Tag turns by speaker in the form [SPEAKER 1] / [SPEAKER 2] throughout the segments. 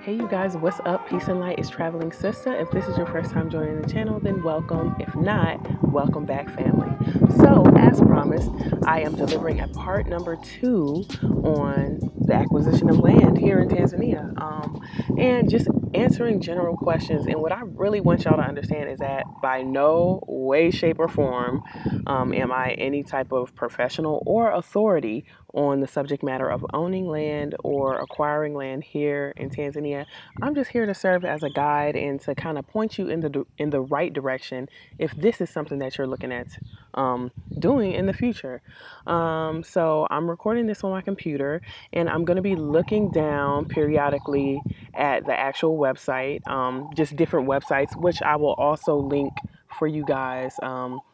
[SPEAKER 1] Hey you guys, what's up? Peace and light is traveling Sista. If this is your first time joining the channel, then welcome. If not, welcome back, family. So, as promised, I am delivering a part number 2 on the acquisition of land here in Tanzania, and just answering general questions. And what I really want y'all to understand is that by no way, shape, or form am I any type of professional or authority on the subject matter of owning land or acquiring land here in Tanzania. I'm just here to serve as a guide and to kind of point you in the right direction if this is something that you're looking at doing in the future. So I'm recording this on my computer, and I'm going to be looking down periodically at the actual website, just different websites, which I will also link for you guys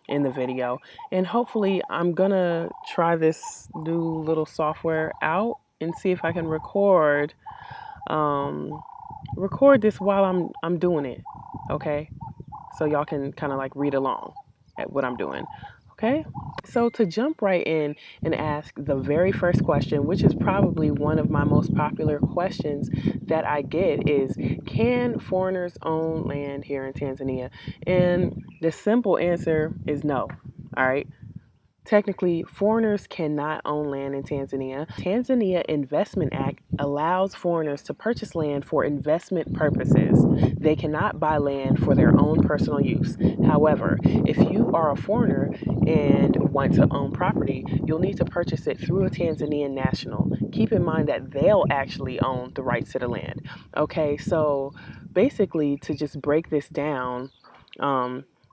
[SPEAKER 1] in the video. And hopefully I'm gonna try this new little software out and see if I can record this while I'm doing it. Okay, so y'all can kind of like read along at what I'm doing. Okay, so to jump right in and ask the very first question, which is probably one of my most popular questions that I get, is can foreigners own land here in Tanzania? And the simple answer is no. All right. Technically, foreigners cannot own land in Tanzania. Tanzania Investment Act allows foreigners to purchase land for investment purposes. They cannot buy land for their own personal use. However, if you are a foreigner and want to own property, you'll need to purchase it through a Tanzanian national. Keep in mind that they'll actually own the rights to the land. Okay, so basically, to just break this down,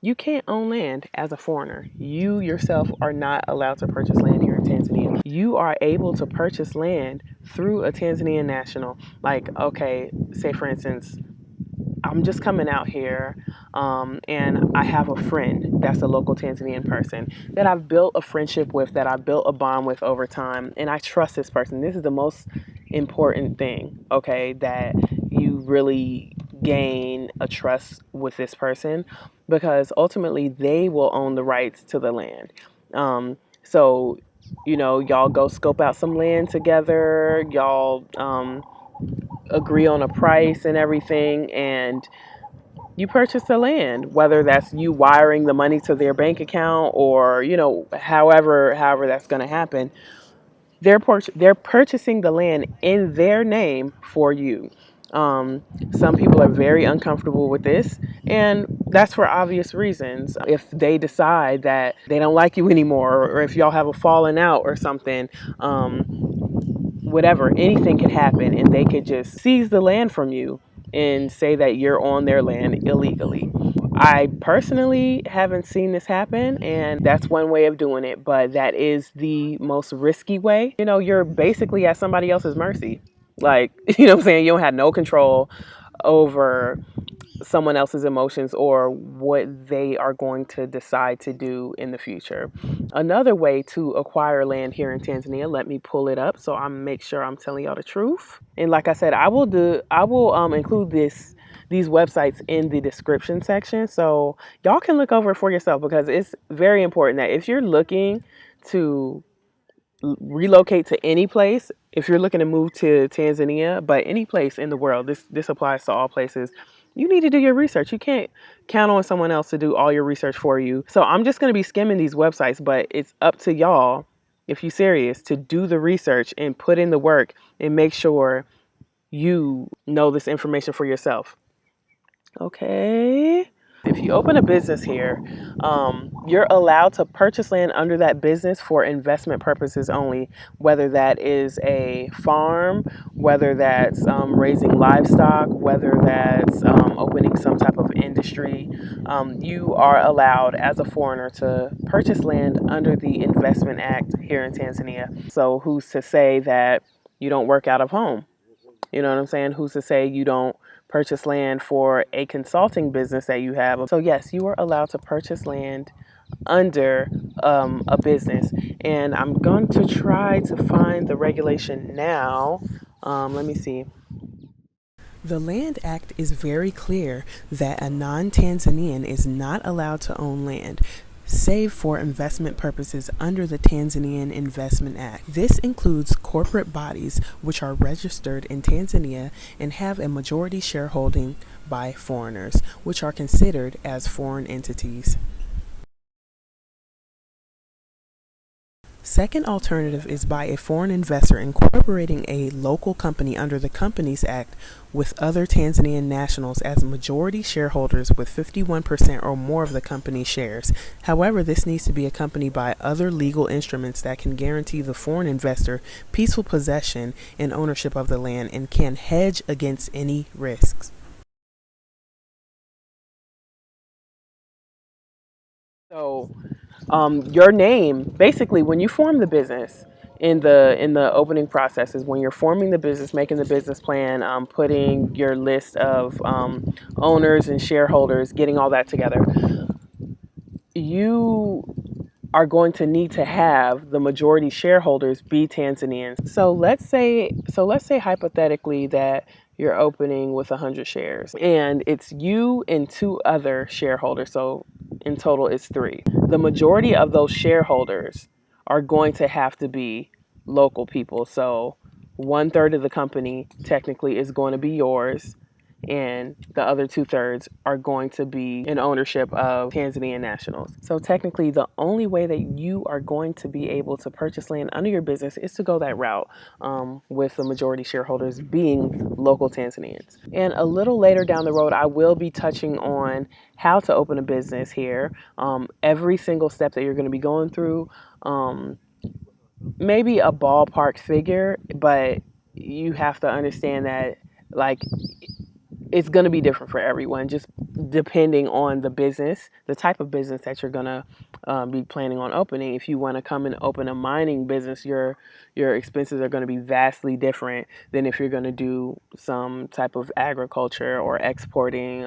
[SPEAKER 1] you can't own land as a foreigner. You yourself are not allowed to purchase land here in Tanzania. You are able to purchase land through a Tanzanian national. Like, okay, say for instance, I'm just coming out here and I have a friend that's a local Tanzanian person that I've built a friendship with, that I've built a bond with over time, and I trust this person. This is the most important thing, okay, that you really gain a trust with this person, because ultimately they will own the rights to the land. So, y'all go scope out some land together, y'all agree on a price and everything, and you purchase the land, whether that's you wiring the money to their bank account or, however that's going to happen. They're purchasing the land in their name for you. Some people are very uncomfortable with this, and that's for obvious reasons. If they decide that they don't like you anymore, or if y'all have a falling out or something, whatever, anything could happen, and they could just seize the land from you and say that you're on their land illegally. I personally haven't seen this happen, and that's one way of doing it, but that is the most risky way. You're basically at somebody else's mercy. Like, what I'm saying? You don't have no control over someone else's emotions or what they are going to decide to do in the future. Another way to acquire land here in Tanzania, let me pull it up so I make sure I'm telling y'all the truth. And like I said, I will include these websites in the description section so y'all can look over it for yourself, because it's very important that if you're looking to relocate to any place, if you're looking to move to Tanzania, but any place in the world, this applies to all places, you need to do your research. You can't count on someone else to do all your research for you. So I'm just going to be skimming these websites, but it's up to y'all, if you're serious, to do the research and put in the work and make sure you know this information for yourself. Okay. If you open a business here, you're allowed to purchase land under that business for investment purposes only, whether that is a farm, whether that's raising livestock, whether that's opening some type of industry. You are allowed as a foreigner to purchase land under the Investment Act here in Tanzania. So who's to say that you don't work out of home? You know what I'm saying? Who's to say you don't purchase land for a consulting business that you have? So yes, you are allowed to purchase land under a business. And I'm going to try to find the regulation now. Let me see. The Land Act is very clear that a non-Tanzanian is not allowed to own land. save for investment purposes under the Tanzanian Investment Act. This includes corporate bodies which are registered in Tanzania and have a majority shareholding by foreigners, which are considered as foreign entities. Second alternative is by a foreign investor incorporating a local company under the Companies Act with other Tanzanian nationals as majority shareholders with 51% or more of the company's shares. However, this needs to be accompanied by other legal instruments that can guarantee the foreign investor peaceful possession and ownership of the land and can hedge against any risks. So your name, basically when you form the business, in the opening processes, when you're forming the business, making the business plan, putting your list of owners and shareholders, getting all that together, you are going to need to have the majority shareholders be Tanzanians. So let's say hypothetically that you're opening with 100 shares and it's you and two other shareholders. So in total it's three. The majority of those shareholders are going to have to be local people. So 1/3 of the company technically is going to be yours, and the other 2/3 are going to be in ownership of Tanzanian nationals. So technically, the only way that you are going to be able to purchase land under your business is to go that route, with the majority shareholders being local Tanzanians. And a little later down the road, I will be touching on how to open a business here, every single step that you're going to be going through, maybe a ballpark figure, but you have to understand that, like, it's going to be different for everyone, just depending on the business, the type of business that you're going to be planning on opening. If you want to come and open a mining business, your expenses are going to be vastly different than if you're going to do some type of agriculture or exporting,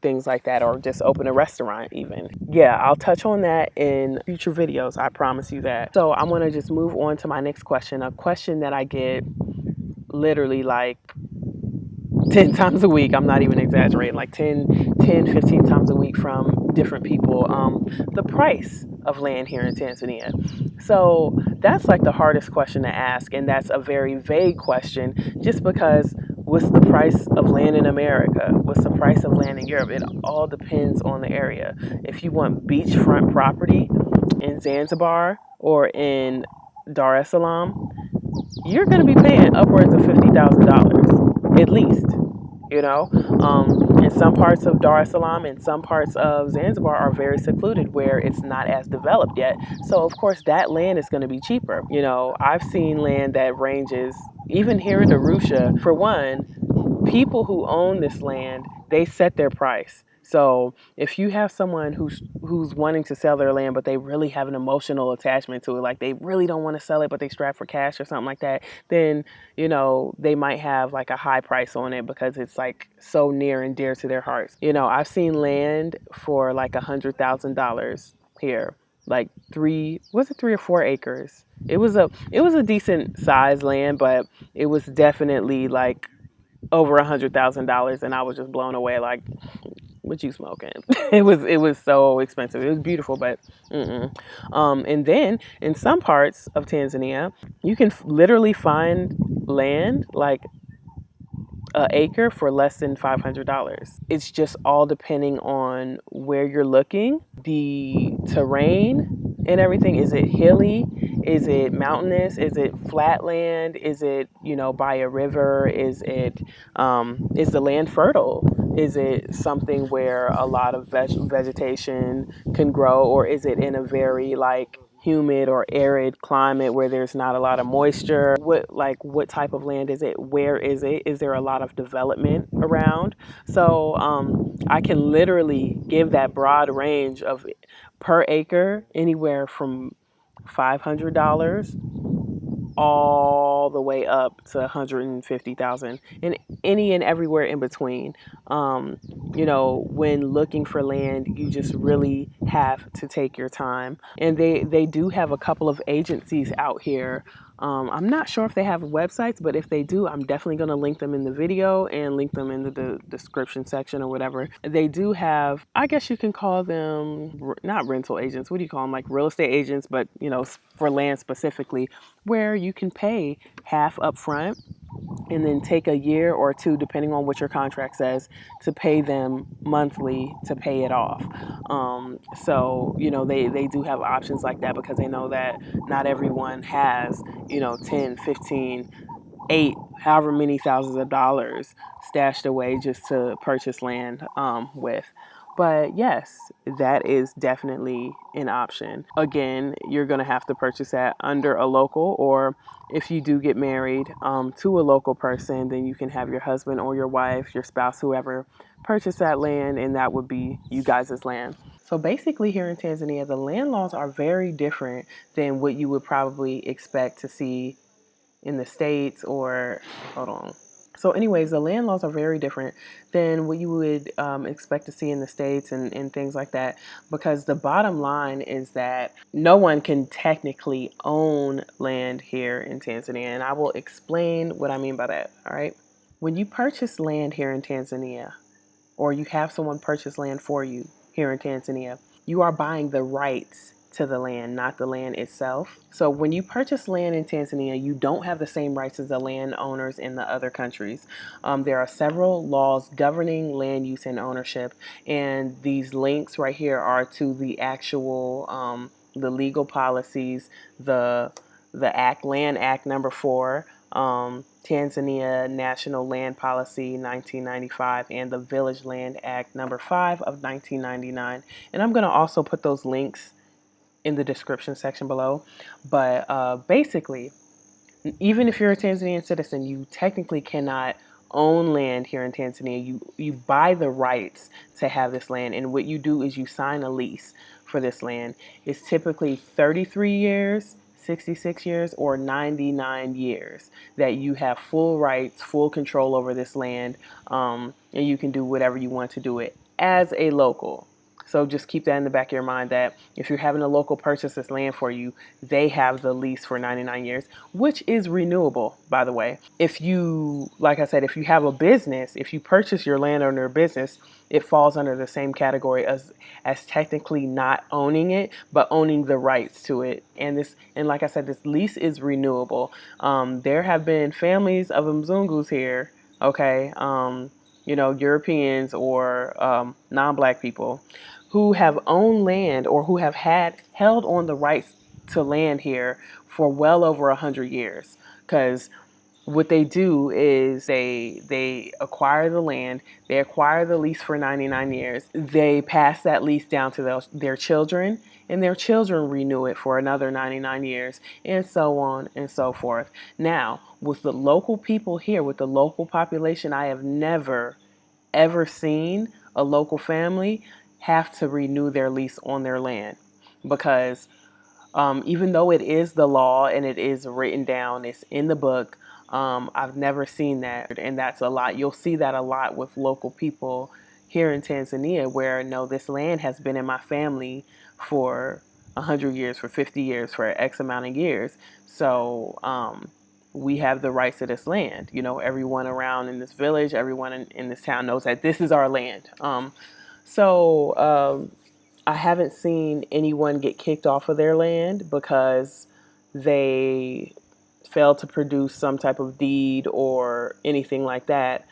[SPEAKER 1] things like that, or just open a restaurant even. Yeah, I'll touch on that in future videos. I promise you that. So I'm going to just move on to my next question, a question that I get literally like 10 times a week. I'm not even exaggerating, like 15 times a week from different people. The price of land here in Tanzania. So that's like the hardest question to ask, and that's a very vague question, just because what's the price of land in America? What's the price of land in Europe? It all depends on the area. If you want beachfront property in Zanzibar or in Dar es Salaam, you're going to be paying upwards of $50,000 at least. In some parts of Dar es Salaam and some parts of Zanzibar are very secluded where it's not as developed yet. So of course that land is going to be cheaper. I've seen land that ranges, even here in Arusha, for one, people who own this land, they set their price. So if you have someone who's wanting to sell their land, but they really have an emotional attachment to it, like they really don't want to sell it, but they strap for cash or something like that, then, they might have like a high price on it because it's like so near and dear to their hearts. I've seen land for like $100,000 here, like 3 or 4 acres. It was a decent size land, but it was definitely like over $100,000, and I was just blown away. Like, what you smoking? It was so expensive. It was beautiful, but and then in some parts of Tanzania, you can literally find land like an acre for less than $500. It's just all depending on where you're looking, the terrain and everything. Is it hilly? Is it mountainous? Is it flat land? Is it, by a river? Is the land fertile? Is it something where a lot of vegetation can grow, or is it in a very like humid or arid climate where there's not a lot of moisture? What type of land is it? Where is it? Is there a lot of development around? So I can literally give that broad range of per acre anywhere from $500 all the way up to 150,000, and any and everywhere in between. When looking for land, you just really have to take your time. And they do have a couple of agencies out here. I'm not sure if they have websites, but if they do, I'm definitely going to link them in the video and link them in the description section or whatever. They do have, I guess you can call them, not rental agents, what do you call them? Like real estate agents, but for land specifically, where you can pay half up front and then take a year or two, depending on what your contract says, to pay them monthly to pay it off. They do have options like that because they know that not everyone has, 10, 15, 8, however many thousands of dollars stashed away just to purchase land with. But yes, that is definitely an option. Again, you're going to have to purchase that under a local, or if you do get married to a local person, then you can have your husband or your wife, your spouse, whoever, purchase that land, and that would be you guys' land. So basically here in Tanzania, the land laws are very different than what you would probably expect to see in the States or, hold on. So anyways, the land laws are very different than what you would expect to see in the States and things like that, because the bottom line is that no one can technically own land here in Tanzania. And I will explain what I mean by that, all right? When you purchase land here in Tanzania, or you have someone purchase land for you here in Tanzania, you are buying the rights to the land, not the land itself. So when you purchase land in Tanzania, you don't have the same rights as the landowners in the other countries. There are several laws governing land use and ownership, and these links right here are to the actual the legal policies, the Land Act number 4, Tanzania National Land Policy 1995, and the Village Land Act number 5 of 1999. And I'm going to also put those links in the description section below. But basically, even if you're a Tanzanian citizen, you technically cannot own land here in Tanzania. You buy the rights to have this land, and what you do is you sign a lease for this land. It's typically 33 years, 66 years, or 99 years that you have full rights, full control over this land, and you can do whatever you want to do it as a local. So just keep that in the back of your mind, that if you're having a local purchase this land for you, they have the lease for 99 years, which is renewable, by the way. If you, like I said, if you have a business, if you purchase your land under a business, it falls under the same category as technically not owning it, but owning the rights to it. And like I said, this lease is renewable. There have been families of Mzungus here, okay, Europeans or non-black people who have owned land or who have held on the rights to land here for well over 100 years. Because what they do is they acquire the land, they acquire the lease for 99 years, they pass that lease down to their children, and their children renew it for another 99 years, and so on and so forth. Now, with the local people here, with the local population, I have never, ever seen a local family have to renew their lease on their land, because even though it is the law and it is written down, it's in the book, I've never seen that, and that's a lot. You'll see that a lot with local people here in Tanzania, where no, this land has been in my family for 100 years, for 50 years, for X amount of years. So we have the rights to this land. Everyone around in this village, everyone in this town knows that this is our land. I haven't seen anyone get kicked off of their land because they failed to produce some type of deed or anything like that.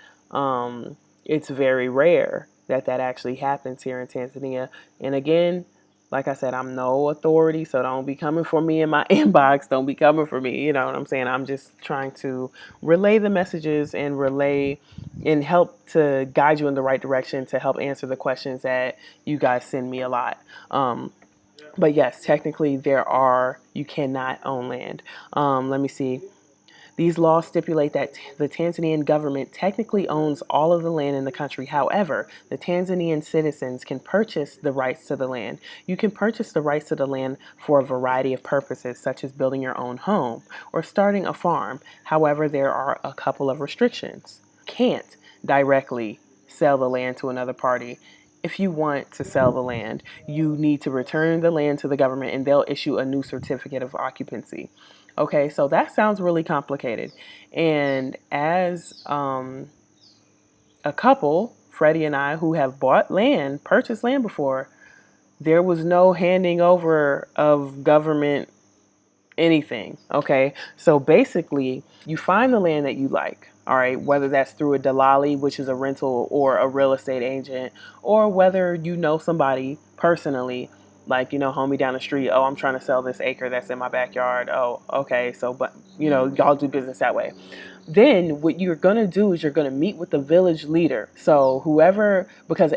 [SPEAKER 1] It's very rare that actually happens here in Tanzania. And again, like I said, I'm no authority, so don't be coming for me in my inbox. Don't be coming for me. You know what I'm saying? I'm just trying to relay the messages and help to guide you in the right direction, to help answer the questions that you guys send me a lot. But yes, technically you cannot own land. Let me see. These laws stipulate that the Tanzanian government technically owns all of the land in the country. However, the Tanzanian citizens can purchase the rights to the land. You can purchase the rights to the land for a variety of purposes, such as building your own home or starting a farm. However, there are a couple of restrictions. Can't directly sell the land to another party. if you want to sell the land, you need to return the land to the government and they'll issue a new certificate of occupancy. Okay, so that sounds really complicated. And as a couple, Freddie and I, who have bought land, purchased land before, there was no handing over of government anything. Okay, so basically, you find the land that you like. All right, whether that's through a dalali, which is a rental, or a real estate agent, or whether you know somebody personally, like, homie down the street. Oh, I'm trying to sell this acre that's in my backyard. Oh, okay. So, but y'all do business that way. Then what you're going to do is you're going to meet with the village leader. So whoever, because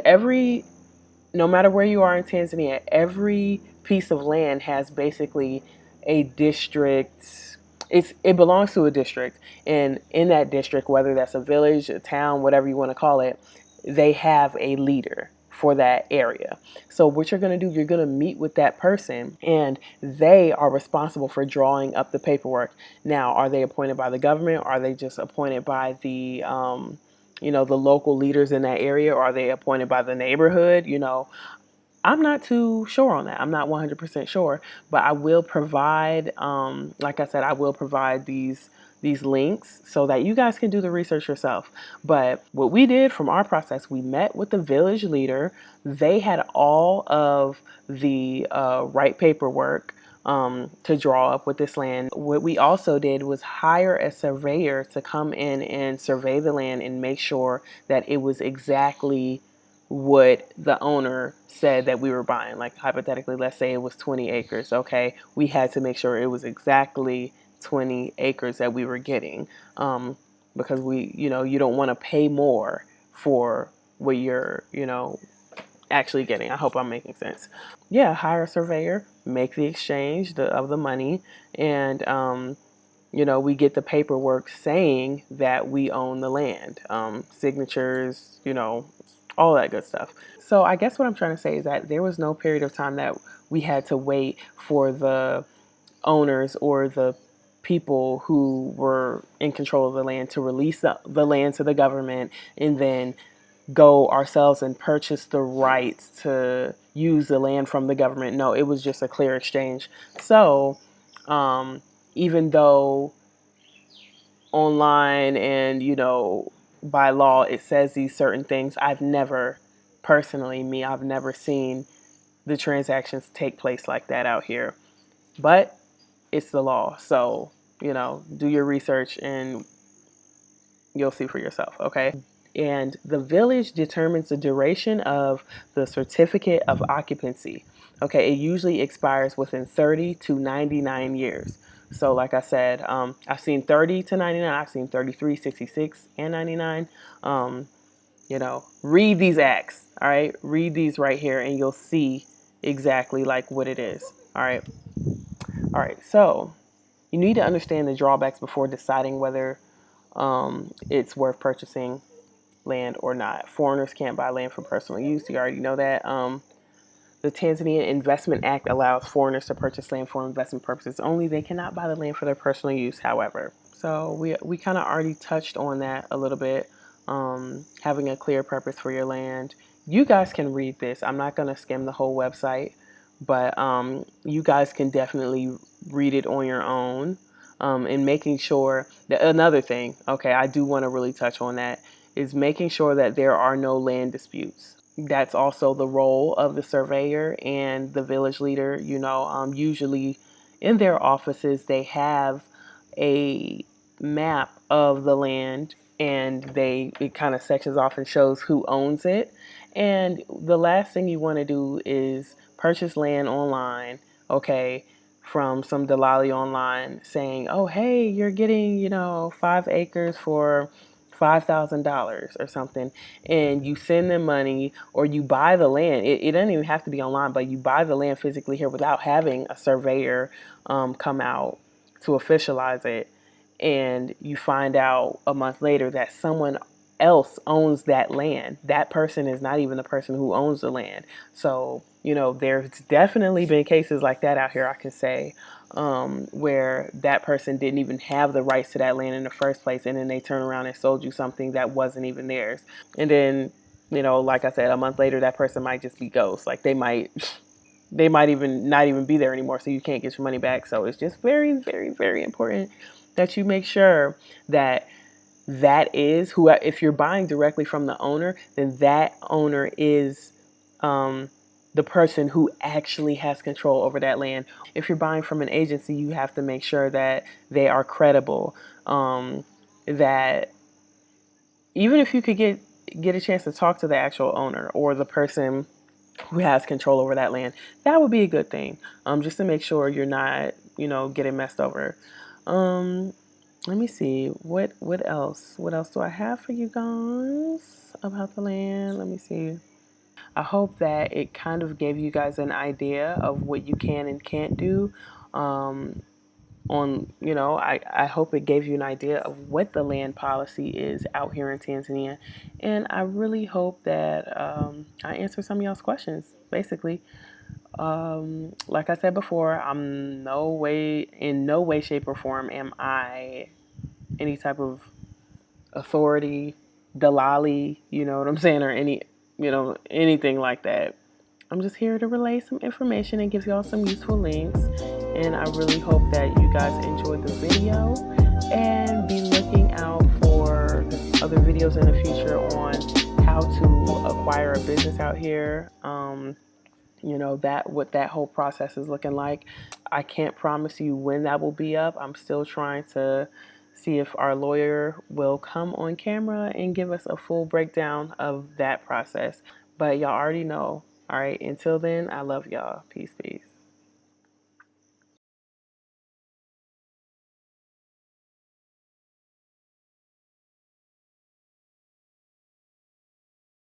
[SPEAKER 1] no matter where you are in Tanzania, every piece of land has basically a district. It belongs to a district, and in that district, whether that's a village, a town, whatever you want to call it, they have a leader for that area. So what you're going to do, you're going to meet with that person, and they are responsible for drawing up the paperwork. Now, are they appointed by the government? Or are they just appointed by the the local leaders in that area, or are they appointed by the neighborhood? I'm not too sure on that. I'm not 100% sure, but I will provide, like I said, I will provide these links so that you guys can do the research yourself. But what we did from our process, we met with the village leader. They had all of the right paperwork to draw up with this land. What we also did was hire a surveyor to come in and survey the land and make sure that it was exactly what the owner said that we were buying. Like, hypothetically, let's say it was 20 acres. Okay, we had to make sure it was exactly 20 acres that we were getting, because you don't want to pay more for what you're actually getting. I hope I'm making sense. Yeah, hire a surveyor, make the exchange of the money, and we get the paperwork saying that we own the land, signatures, all that good stuff. So I guess what I'm trying to say is that there was no period of time that we had to wait for the owners or the people who were in control of the land to release the land to the government and then go ourselves and purchase the rights to use the land from the government. No, it was just a clear exchange. So even though online and by law it says these certain things, I've never seen the transactions take place like that out here. But it's the law, so do your research and you'll see for yourself. Okay. And the village determines the duration of the certificate of occupancy. Okay, it usually expires within 30 to 99 years. So like I said, I've seen 30 to 99, I've seen 33, 66, and 99. Read these acts, all right? Read these right here and you'll see exactly like what it is, all right? All right, so you need to understand the drawbacks before deciding whether it's worth purchasing land or not. Foreigners can't buy land for personal use. You already know that. The Tanzania Investment Act allows foreigners to purchase land for investment purposes only. They cannot buy the land for their personal use, however. So we kind of already touched on that a little bit. Having a clear purpose for your land. You guys can read this. I'm not going to skim the whole website, but you guys can definitely read it on your own. And making sure that another thing, okay, I do want to really touch on that, is making sure that there are no land disputes. That's also the role of the surveyor and the village leader. Usually in their offices, they have a map of the land and it kind of sections off and shows who owns it. And the last thing you want to do is purchase land online, okay, from some dalali online saying, oh, hey, you're getting, 5 acres for $5,000 or something, and you send them money or you buy the land. It doesn't even have to be online, but you buy the land physically here without having a surveyor come out to officialize it, and you find out a month later that someone else owns that land. That person is not even the person who owns the land. So, there's definitely been cases like that out here, I can say, where that person didn't even have the rights to that land in the first place, and then they turn around and sold you something that wasn't even theirs. And then Like I said, a month later, that person might just be ghost. Like they might even not even be there anymore, so you can't get your money back. So it's just very, very, very important that you make sure that that is who, if you're buying directly from the owner, then that owner is the person who actually has control over that land. If you're buying from an agency, you have to make sure that they are credible. That even if you could get a chance to talk to the actual owner or the person who has control over that land, that would be a good thing. Just to make sure you're not, getting messed over. Let me see. What else? What else do I have for you guys about the land? Let me see. I hope that it kind of gave you guys an idea of what you can and can't do. I hope it gave you an idea of what the land policy is out here in Tanzania. And I really hope that I answered some of y'all's questions, basically. Like I said before, I'm in no way, shape, or form am I any type of authority, Dalali, you know what I'm saying, or anything like that. I'm just here to relay some information and give y'all some useful links. And I really hope that you guys enjoyed the video and be looking out for other videos in the future on how to acquire a business out here. What that whole process is looking like. I can't promise you when that will be up. I'm still trying to see if our lawyer will come on camera and give us a full breakdown of that process. But y'all already know. All right, until then, I love y'all. Peace, peace.